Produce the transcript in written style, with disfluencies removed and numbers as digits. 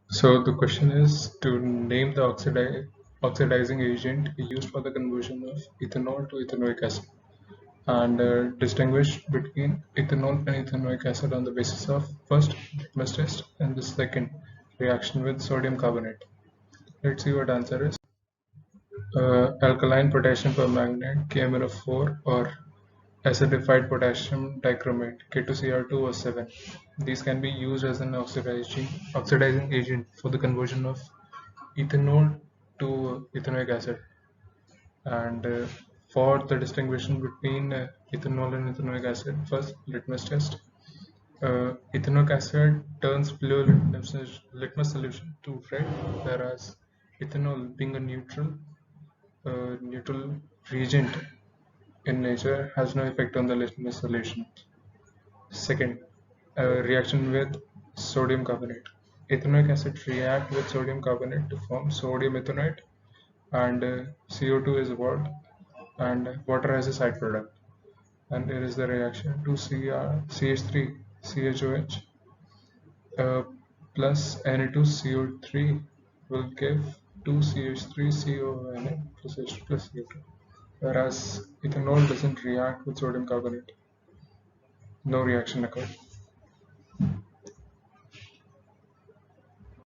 So the question is to name the oxidizing agent used for the conversion of ethanol to ethanoic acid, and distinguish between ethanol and ethanoic acid on the basis of first litmus test and the second reaction with sodium carbonate. Let's see what answer is. Alkaline potassium permanganate KMnO4 or acidified potassium dichromate K2Cr2O7. These can be used as an oxidizing agent for the conversion of ethanol to ethanoic acid. And for the distinguishing between ethanol and ethanoic acid, first litmus test. Ethanoic acid turns blue litmus solution to red, whereas ethanol, being a neutral reagent in nature, has no effect on the litmus solution. Second, reaction with sodium carbonate. Ethanoic acid react with sodium carbonate to form sodium ethanate, and CO2 is evolved, and water as a side product. And there is the reaction to CH3 CHOH plus Na2CO3 will give 2CH3CONA plus H2 plus CO2. Whereas ethanol doesn't react with sodium carbonate. No reaction occurred.